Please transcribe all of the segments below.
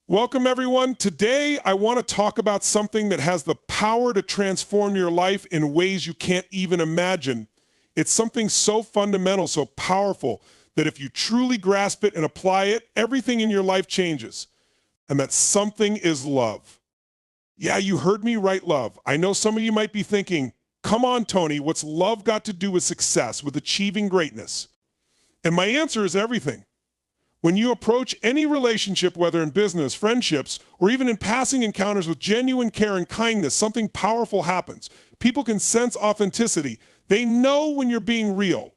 Welcome, everyone. Today, I want to talk about something that has the power to transform your life in ways you can't even imagine. It's something so fundamental, so powerful, that if you truly grasp it and apply it, everything in your life changes. And that something is love. Yeah, you heard me right, love. I know some of you might be thinking, come on, Tony, what's love got to do with success, with achieving greatness? And my answer is everything. When you approach any relationship, whether in business, friendships, or even in passing encounters with genuine care and kindness, something powerful happens. People can sense authenticity. They know when you're being real.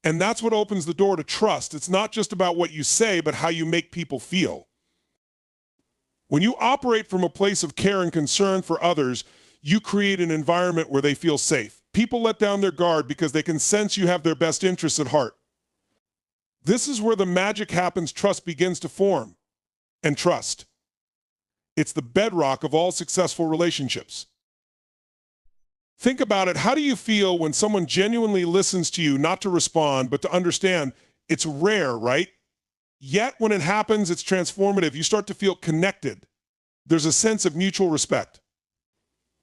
And that's what opens the door to trust. It's not just about what you say, but how you make people feel. When you operate from a place of care and concern for others, you create an environment where they feel safe. People let down their guard because they can sense you have their best interests at heart. This is where the magic happens. Trust begins to form. And trust, it's the bedrock of all successful relationships. Think about it. How do you feel when someone genuinely listens to you, not to respond, but to understand? It's rare, right? Yet when it happens, it's transformative. You start to feel connected. There's a sense of mutual respect.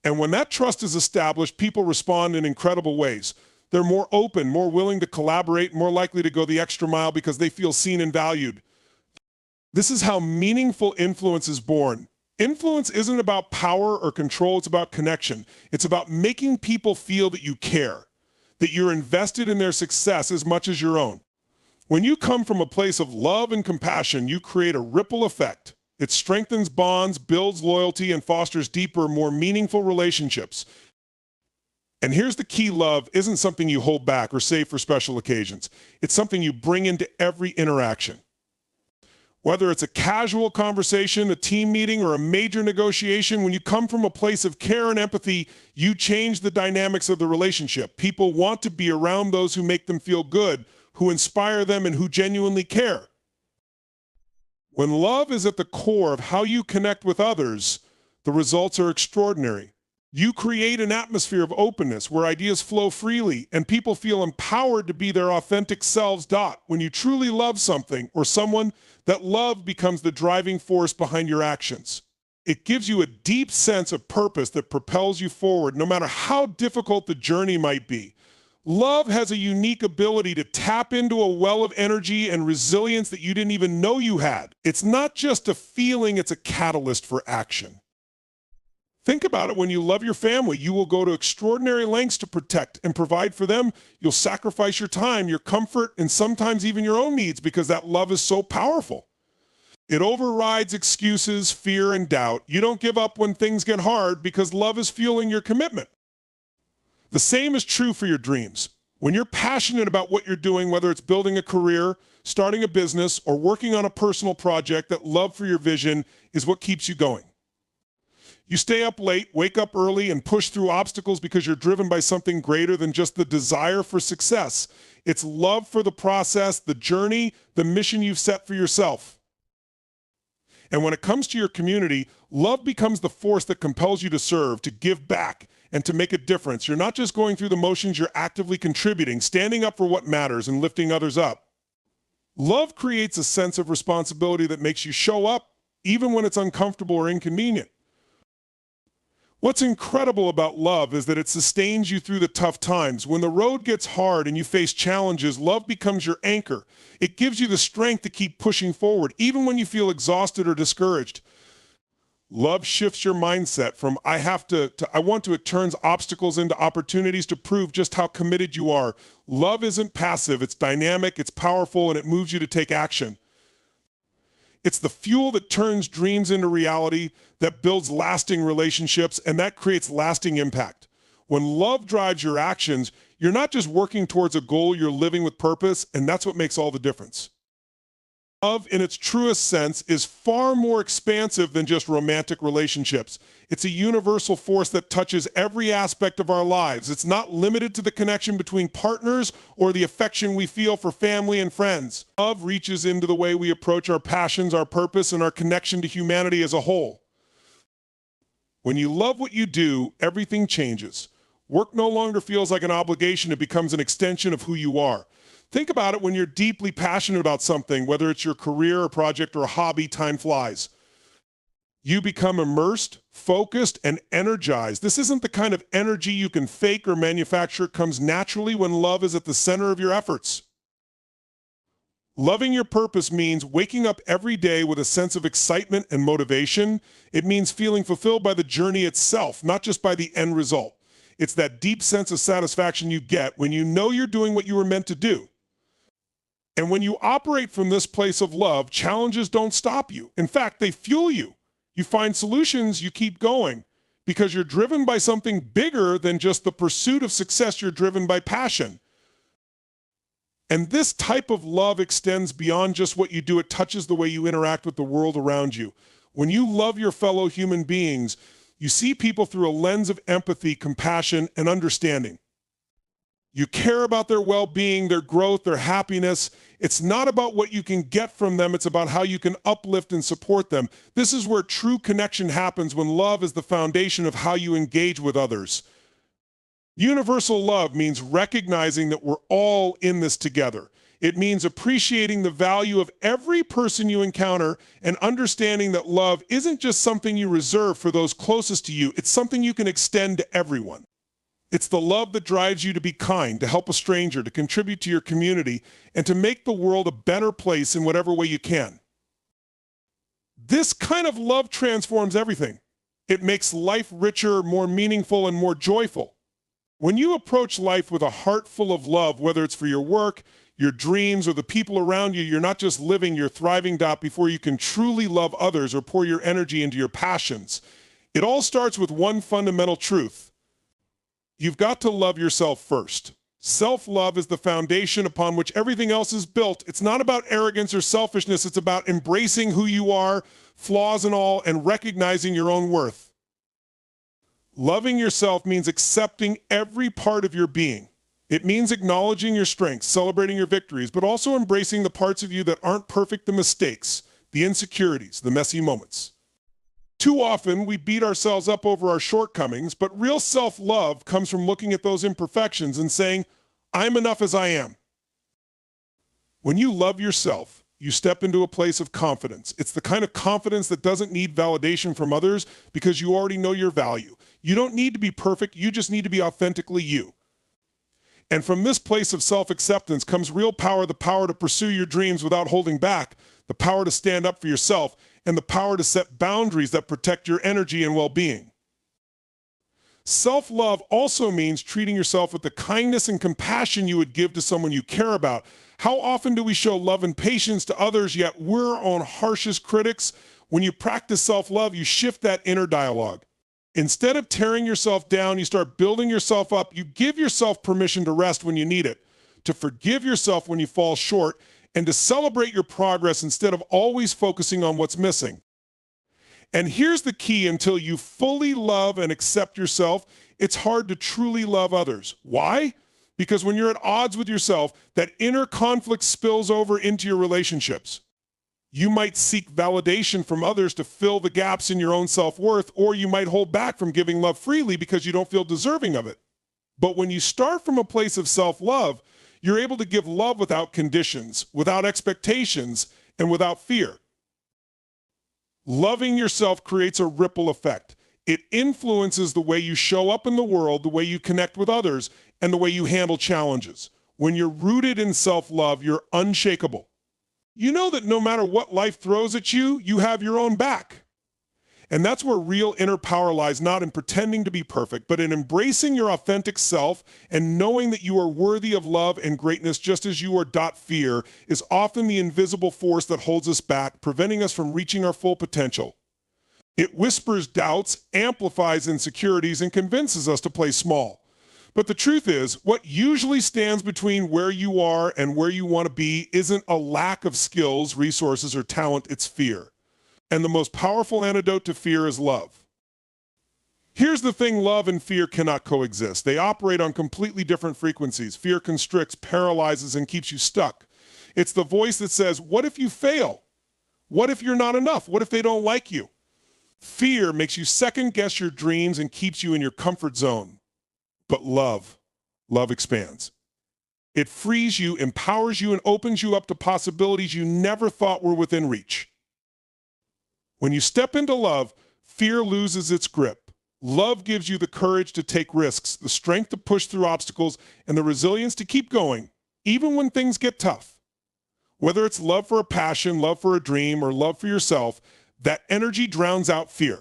And when that trust is established, people respond in incredible ways. They're more open, more willing to collaborate, more likely to go the extra mile because they feel seen and valued. This is how meaningful influence is born. Influence isn't about power or control, it's about connection. It's about making people feel that you care, that you're invested in their success as much as your own. When you come from a place of love and compassion, you create a ripple effect. It strengthens bonds, builds loyalty, and fosters deeper, more meaningful relationships. And here's the key: love isn't something you hold back or save for special occasions. It's something you bring into every interaction. Whether it's a casual conversation, a team meeting, or a major negotiation, when you come from a place of care and empathy, you change the dynamics of the relationship. People want to be around those who make them feel good, who inspire them, and who genuinely care. When love is at the core of how you connect with others, the results are extraordinary. You create an atmosphere of openness where ideas flow freely and people feel empowered to be their authentic selves. When you truly love something or someone, that love becomes the driving force behind your actions. It gives you a deep sense of purpose that propels you forward, no matter how difficult the journey might be. Love has a unique ability to tap into a well of energy and resilience that you didn't even know you had. It's not just a feeling, it's a catalyst for action. Think about it. When you love your family, you will go to extraordinary lengths to protect and provide for them. You'll sacrifice your time, your comfort, and sometimes even your own needs because that love is so powerful. It overrides excuses, fear, and doubt. You don't give up when things get hard because love is fueling your commitment. The same is true for your dreams. When you're passionate about what you're doing, whether it's building a career, starting a business, or working on a personal project, that love for your vision is what keeps you going. You stay up late, wake up early, and push through obstacles because you're driven by something greater than just the desire for success. It's love for the process, the journey, the mission you've set for yourself. And when it comes to your community, love becomes the force that compels you to serve, to give back, and to make a difference. You're not just going through the motions, you're actively contributing, standing up for what matters, and lifting others up. Love creates a sense of responsibility that makes you show up, even when it's uncomfortable or inconvenient. What's incredible about love is that it sustains you through the tough times. When the road gets hard and you face challenges, love becomes your anchor. It gives you the strength to keep pushing forward, even when you feel exhausted or discouraged. Love shifts your mindset from I want to. It turns obstacles into opportunities to prove just how committed you are. Love isn't passive, it's dynamic, it's powerful, and it moves you to take action. It's the fuel that turns dreams into reality, that builds lasting relationships, and that creates lasting impact. When love drives your actions, you're not just working towards a goal, you're living with purpose, and that's what makes all the difference. Love, in its truest sense, is far more expansive than just romantic relationships. It's a universal force that touches every aspect of our lives. It's not limited to the connection between partners or the affection we feel for family and friends. Love reaches into the way we approach our passions, our purpose, and our connection to humanity as a whole. When you love what you do, everything changes. Work no longer feels like an obligation, it becomes an extension of who you are. Think about it when you're deeply passionate about something, whether it's your career, a project, or a hobby, time flies. You become immersed, focused, and energized. This isn't the kind of energy you can fake or manufacture. It comes naturally when love is at the center of your efforts. Loving your purpose means waking up every day with a sense of excitement and motivation. It means feeling fulfilled by the journey itself, not just by the end result. It's that deep sense of satisfaction you get when you know you're doing what you were meant to do. And when you operate from this place of love, challenges don't stop you. In fact, they fuel you. You find solutions, you keep going, because you're driven by something bigger than just the pursuit of success. You're driven by passion. And this type of love extends beyond just what you do. It touches the way you interact with the world around you. When you love your fellow human beings, you see people through a lens of empathy, compassion, and understanding. You care about their well-being, their growth, their happiness. It's not about what you can get from them. It's about how you can uplift and support them. This is where true connection happens, when love is the foundation of how you engage with others. Universal love means recognizing that we're all in this together. It means appreciating the value of every person you encounter and understanding that love isn't just something you reserve for those closest to you. It's something you can extend to everyone. It's the love that drives you to be kind, to help a stranger, to contribute to your community, and to make the world a better place in whatever way you can. This kind of love transforms everything. It makes life richer, more meaningful, and more joyful. When you approach life with a heart full of love, whether it's for your work, your dreams, or the people around you, you're not just living, you're thriving. Before you can truly love others or pour your energy into your passions, it all starts with one fundamental truth. You've got to love yourself first. Self-love is the foundation upon which everything else is built. It's not about arrogance or selfishness. It's about embracing who you are, flaws and all, and recognizing your own worth. Loving yourself means accepting every part of your being. It means acknowledging your strengths, celebrating your victories, but also embracing the parts of you that aren't perfect, the mistakes, the insecurities, the messy moments. Too often, we beat ourselves up over our shortcomings, but real self-love comes from looking at those imperfections and saying, I'm enough as I am. When you love yourself, you step into a place of confidence. It's the kind of confidence that doesn't need validation from others because you already know your value. You don't need to be perfect, you just need to be authentically you. And from this place of self-acceptance comes real power, the power to pursue your dreams without holding back, the power to stand up for yourself, and the power to set boundaries that protect your energy and well-being. Self-love also means treating yourself with the kindness and compassion you would give to someone you care about. How often do we show love and patience to others, yet we're our own harshest critics? When you practice self-love, you shift that inner dialogue. Instead of tearing yourself down, you start building yourself up. You give yourself permission to rest when you need it, to forgive yourself when you fall short, and to celebrate your progress instead of always focusing on what's missing. And here's the key: until you fully love and accept yourself, it's hard to truly love others. Why? Because when you're at odds with yourself, that inner conflict spills over into your relationships. You might seek validation from others to fill the gaps in your own self-worth, or you might hold back from giving love freely because you don't feel deserving of it. But when you start from a place of self-love, you're able to give love without conditions, without expectations, and without fear. Loving yourself creates a ripple effect. It influences the way you show up in the world, the way you connect with others, and the way you handle challenges. When you're rooted in self-love, you're unshakable. You know that no matter what life throws at you, you have your own back. And that's where real inner power lies, not in pretending to be perfect, but in embracing your authentic self and knowing that you are worthy of love and greatness just as you are. Fear is often the invisible force that holds us back, preventing us from reaching our full potential. It whispers doubts, amplifies insecurities, and convinces us to play small. But the truth is, what usually stands between where you are and where you want to be isn't a lack of skills, resources, or talent, it's fear. And the most powerful antidote to fear is love. Here's the thing: love and fear cannot coexist. They operate on completely different frequencies. Fear constricts, paralyzes, and keeps you stuck. It's the voice that says, what if you fail? What if you're not enough? What if they don't like you? Fear makes you second-guess your dreams and keeps you in your comfort zone. But love expands. It frees you, empowers you, and opens you up to possibilities you never thought were within reach. When you step into love, fear loses its grip. Love gives you the courage to take risks, the strength to push through obstacles, and the resilience to keep going, even when things get tough. Whether it's love for a passion, love for a dream, or love for yourself, that energy drowns out fear.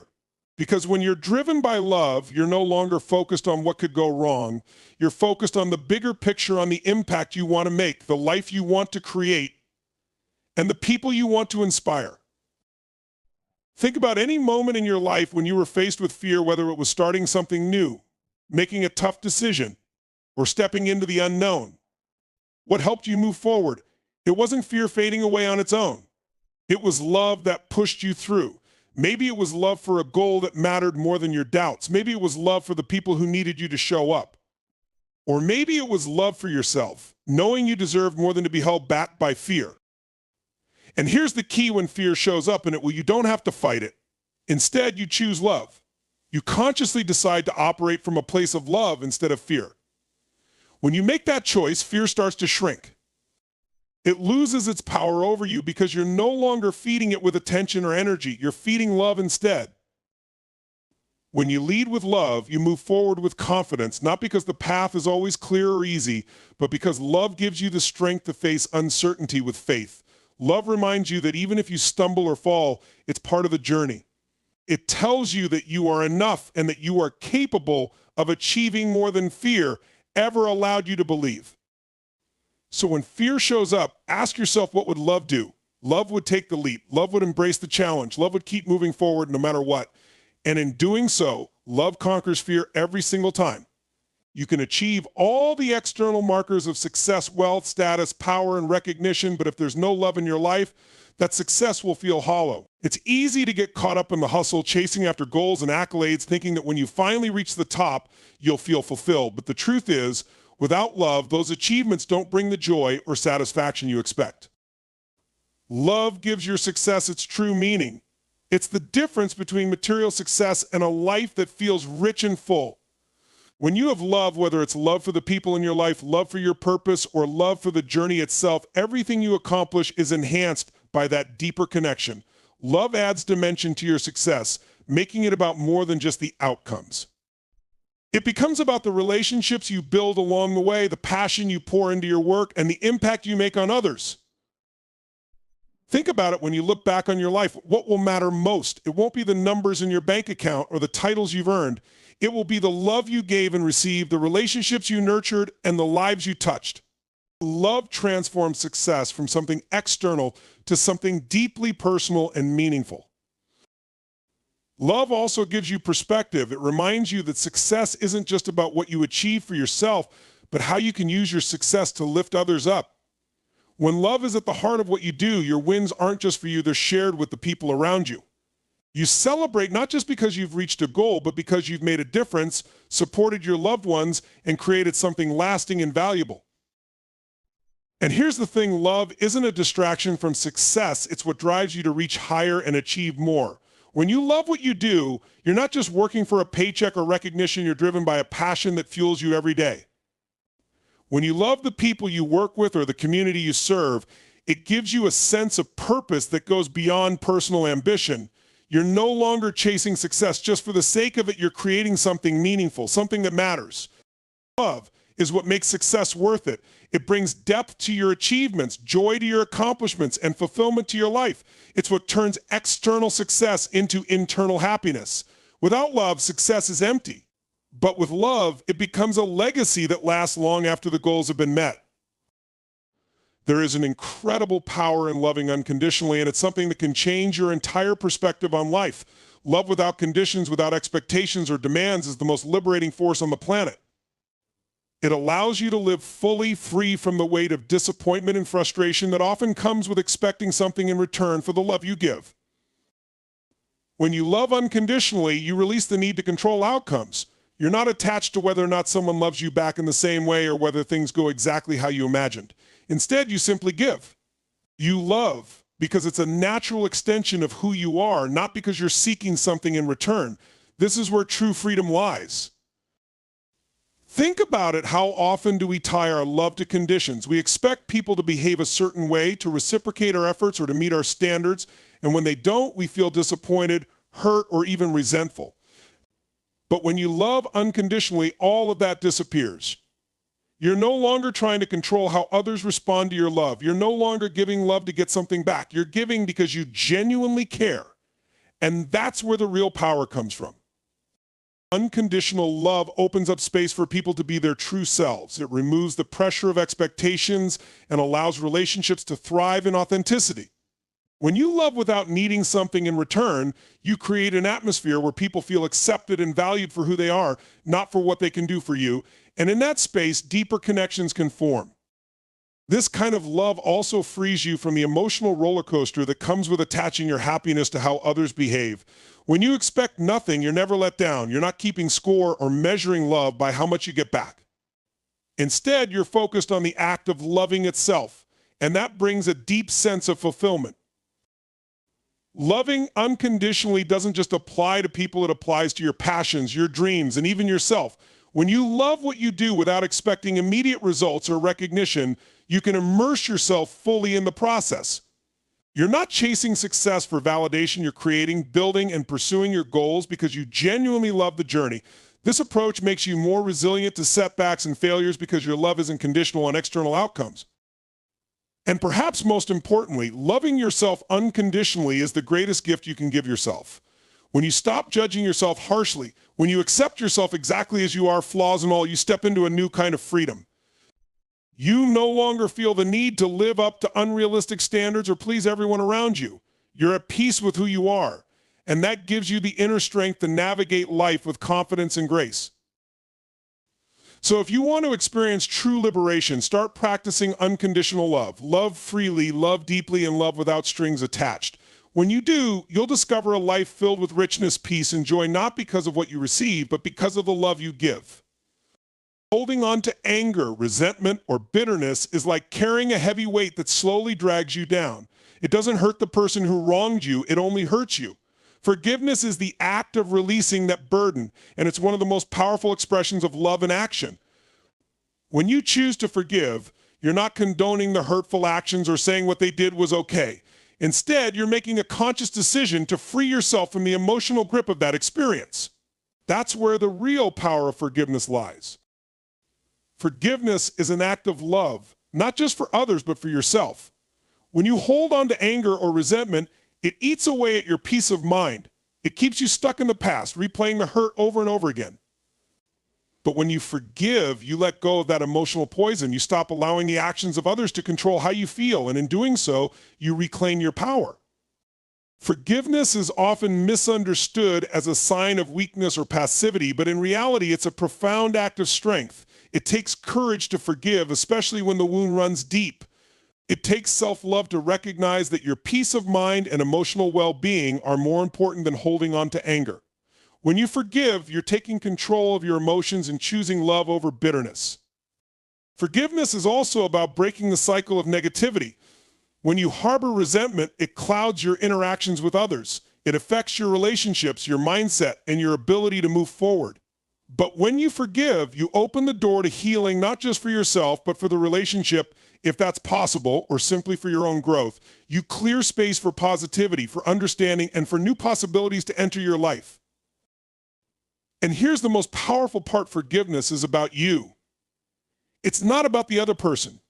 Because when you're driven by love, you're no longer focused on what could go wrong. You're focused on the bigger picture, on the impact you want to make, the life you want to create, and the people you want to inspire. Think about any moment in your life when you were faced with fear, whether it was starting something new, making a tough decision, or stepping into the unknown. What helped you move forward? It wasn't fear fading away on its own. It was love that pushed you through. Maybe it was love for a goal that mattered more than your doubts. Maybe it was love for the people who needed you to show up. Or maybe it was love for yourself, knowing you deserved more than to be held back by fear. And here's the key when fear shows up in it. Well, you don't have to fight it. Instead, you choose love. You consciously decide to operate from a place of love instead of fear. When you make that choice, fear starts to shrink. It loses its power over you because you're no longer feeding it with attention or energy. You're feeding love instead. When you lead with love, you move forward with confidence, not because the path is always clear or easy, but because love gives you the strength to face uncertainty with faith. Love reminds you that even if you stumble or fall, it's part of the journey. It tells you that you are enough and that you are capable of achieving more than fear ever allowed you to believe. So when fear shows up, ask yourself, what would love do? Love would take the leap. Love would embrace the challenge. Love would keep moving forward no matter what. And in doing so, love conquers fear every single time. You can achieve all the external markers of success, wealth, status, power, and recognition, but if there's no love in your life, that success will feel hollow. It's easy to get caught up in the hustle, chasing after goals and accolades, thinking that when you finally reach the top, you'll feel fulfilled. But the truth is, without love, those achievements don't bring the joy or satisfaction you expect. Love gives your success its true meaning. It's the difference between material success and a life that feels rich and full. When you have love, whether it's love for the people in your life, love for your purpose, or love for the journey itself, everything you accomplish is enhanced by that deeper connection. Love adds dimension to your success, making it about more than just the outcomes. It becomes about the relationships you build along the way, the passion you pour into your work, and the impact you make on others. Think about it when you look back on your life. What will matter most? It won't be the numbers in your bank account or the titles you've earned. It will be the love you gave and received, the relationships you nurtured, and the lives you touched. Love transforms success from something external to something deeply personal and meaningful. Love also gives you perspective. It reminds you that success isn't just about what you achieve for yourself, but how you can use your success to lift others up. When love is at the heart of what you do, your wins aren't just for you, they're shared with the people around you. You celebrate not just because you've reached a goal, but because you've made a difference, supported your loved ones, and created something lasting and valuable. And here's the thing, love isn't a distraction from success, it's what drives you to reach higher and achieve more. When you love what you do, you're not just working for a paycheck or recognition, you're driven by a passion that fuels you every day. When you love the people you work with or the community you serve, it gives you a sense of purpose that goes beyond personal ambition. You're no longer chasing success just for the sake of it. You're creating something meaningful, something that matters. Love is what makes success worth it. It brings depth to your achievements, joy to your accomplishments, and fulfillment to your life. It's what turns external success into internal happiness. Without love, success is empty. But with love, it becomes a legacy that lasts long after the goals have been met. There is an incredible power in loving unconditionally, and it's something that can change your entire perspective on life. Love without conditions, without expectations or demands is the most liberating force on the planet. It allows you to live fully free from the weight of disappointment and frustration that often comes with expecting something in return for the love you give. When you love unconditionally, you release the need to control outcomes. You're not attached to whether or not someone loves you back in the same way or whether things go exactly how you imagined. Instead, you simply give. You love because it's a natural extension of who you are, not because you're seeking something in return. This is where true freedom lies. Think about it. How often do we tie our love to conditions? We expect people to behave a certain way, to reciprocate our efforts, or to meet our standards. And when they don't, we feel disappointed, hurt, or even resentful. But when you love unconditionally, all of that disappears. You're no longer trying to control how others respond to your love. You're no longer giving love to get something back. You're giving because you genuinely care. And that's where the real power comes from. Unconditional love opens up space for people to be their true selves. It removes the pressure of expectations and allows relationships to thrive in authenticity. When you love without needing something in return, you create an atmosphere where people feel accepted and valued for who they are, not for what they can do for you. And in that space, deeper connections can form. This kind of love also frees you from the emotional roller coaster that comes with attaching your happiness to how others behave. When you expect nothing, you're never let down. You're not keeping score or measuring love by how much you get back. Instead, you're focused on the act of loving itself, and that brings a deep sense of fulfillment. Loving unconditionally doesn't just apply to people, it applies to your passions, your dreams, and even yourself. When you love what you do without expecting immediate results or recognition, you can immerse yourself fully in the process. You're not chasing success for validation. You're creating, building, and pursuing your goals because you genuinely love the journey. This approach makes you more resilient to setbacks and failures because your love isn't conditional on external outcomes. And perhaps most importantly, loving yourself unconditionally is the greatest gift you can give yourself. When you stop judging yourself harshly, when you accept yourself exactly as you are, flaws and all, you step into a new kind of freedom. You no longer feel the need to live up to unrealistic standards or please everyone around you. You're at peace with who you are, and that gives you the inner strength to navigate life with confidence and grace. So if you want to experience true liberation, start practicing unconditional love. Love freely, love deeply, and love without strings attached. When you do, you'll discover a life filled with richness, peace, and joy, not because of what you receive, but because of the love you give. Holding on to anger, resentment, or bitterness is like carrying a heavy weight that slowly drags you down. It doesn't hurt the person who wronged you, it only hurts you. Forgiveness is the act of releasing that burden, and it's one of the most powerful expressions of love in action. When you choose to forgive, you're not condoning the hurtful actions or saying what they did was okay. Instead, you're making a conscious decision to free yourself from the emotional grip of that experience. That's where the real power of forgiveness lies. Forgiveness is an act of love, not just for others, but for yourself. When you hold on to anger or resentment, it eats away at your peace of mind. It keeps you stuck in the past, replaying the hurt over and over again. But when you forgive, you let go of that emotional poison. You stop allowing the actions of others to control how you feel, and in doing so, you reclaim your power. Forgiveness is often misunderstood as a sign of weakness or passivity, but in reality, it's a profound act of strength. It takes courage to forgive, especially when the wound runs deep. It takes self-love to recognize that your peace of mind and emotional well-being are more important than holding on to anger. When you forgive, you're taking control of your emotions and choosing love over bitterness. Forgiveness is also about breaking the cycle of negativity. When you harbor resentment, it clouds your interactions with others. It affects your relationships, your mindset, and your ability to move forward. But when you forgive, you open the door to healing, not just for yourself, but for the relationship, if that's possible, or simply for your own growth. You clear space for positivity, for understanding, and for new possibilities to enter your life. And here's the most powerful part: forgiveness is about you. It's not about the other person.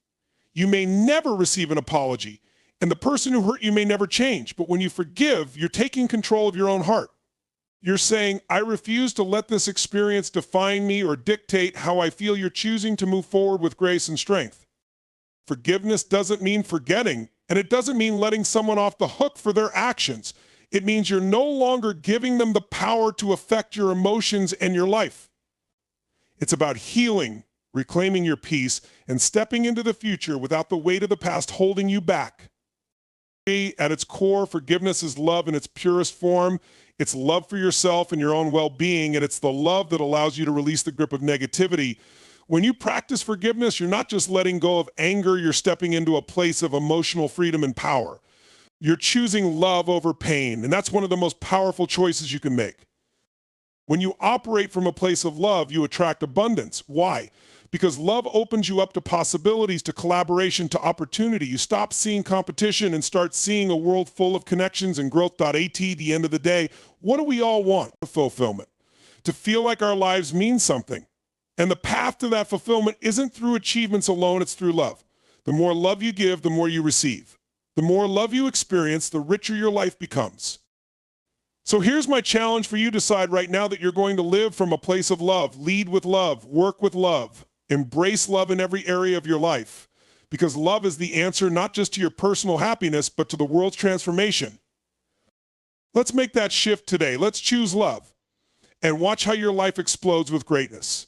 You may never receive an apology, and the person who hurt you may never change, but when you forgive, you're taking control of your own heart. You're saying, I refuse to let this experience define me or dictate how I feel. You're choosing to move forward with grace and strength. Forgiveness doesn't mean forgetting, and it doesn't mean letting someone off the hook for their actions. It means you're no longer giving them the power to affect your emotions and your life. It's about healing, reclaiming your peace, and stepping into the future without the weight of the past holding you back. At its core, forgiveness is love in its purest form. It's love for yourself and your own well-being, and it's the love that allows you to release the grip of negativity. When you practice forgiveness, you're not just letting go of anger, you're stepping into a place of emotional freedom and power. You're choosing love over pain, and that's one of the most powerful choices you can make. When you operate from a place of love, you attract abundance. Why? Because love opens you up to possibilities, to collaboration, to opportunity. You stop seeing competition and start seeing a world full of connections and growth. At the end of the day, what do we all want? Fulfillment. To feel like our lives mean something. And the path to that fulfillment isn't through achievements alone, it's through love. The more love you give, the more you receive. The more love you experience, the richer your life becomes. So here's my challenge for you: decide right now that you're going to live from a place of love, lead with love, work with love, embrace love in every area of your life. Because love is the answer not just to your personal happiness, but to the world's transformation. Let's make that shift today. Let's choose love and watch how your life explodes with greatness.